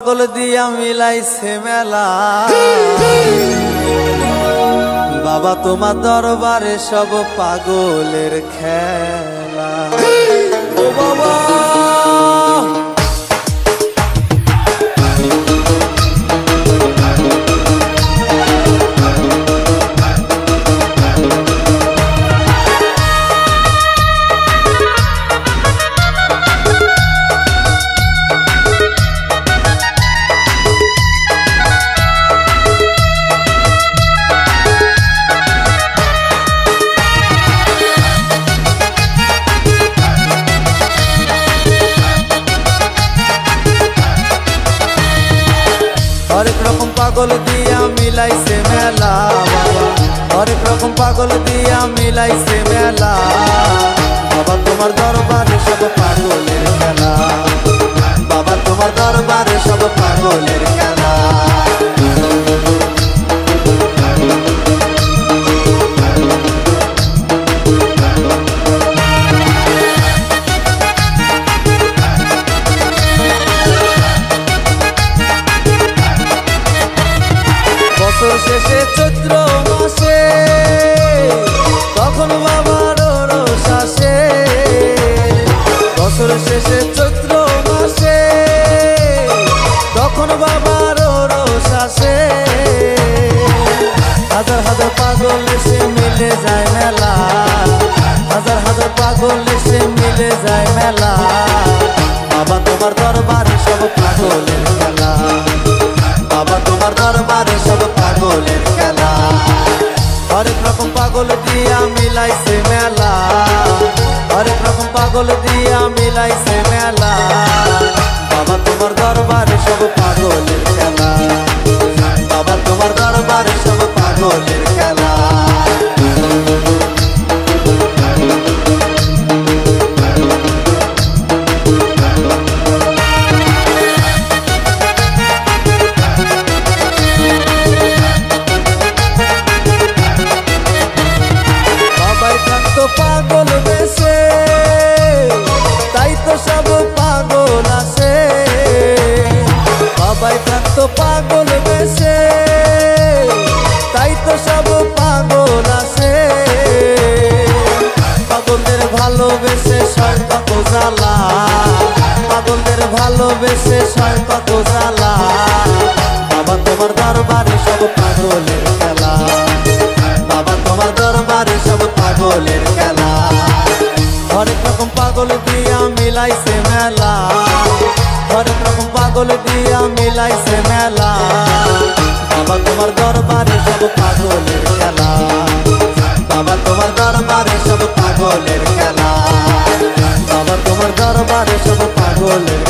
পাগল দিয়া মিলাইছে মেলা বাবা তোমার দরবারে সব পাগলের খেলা। ও বাবা हरेक रकम पागल दिया मिलाइছে मेला बाबा हरेक रकम पागल दिया मिलाइছে मेला बाबा तुम्हार दरबारे सब पागलेर खेला बाबा तुम्हार दरबारे सब पागलेर खेला। বছর শেষে চৈত্র মাসে তখন বাবার রোষ আসে বছর শেষে চৈত্র মাসে তখন বাবার রোষ আসে হাজার হাজার পাগল এসে মিলে যায় মেলা হাজার হাজার পাগল এসে মিলে যায় মেলা বাবা তোমার দরবারে সব পাগলের খেলা बाबा तुम्हार दरबारे सब पागलेर खेला। हरेक रकम पागल दिया मिलाइছে मेला हरेक रकम पागल दिया मिलाइছে मेला बाबा तुम्हार दरबारे सब पागलेर खेला बाबा तुम्हार दरबारे सब पागलेर खेला। पागल बेसे ताई तो सब पागल आसे बाबाई तो पागल बेसे ताई तो सब पागल आसे पागलदेर भालोबेसे सय कत জ্বালা पागलदेर भालोबेसे सय कत জ্বালা बाबा तुम्हार दरबारे सब पागलेर खेला बाबा तुम्हार दरबारे सब पागलेर खेला। हरेक रकम पागल दिया मिलाइছে मेला हरेक रकम पागल दिया मिलाइছে मेला बाबा तुम्हार दरबारे सब पागलेर खेला बाबा तुम्हार दरबारे सब पागलेर खेला बाबा तुम्हार दरबारे सब पागलेर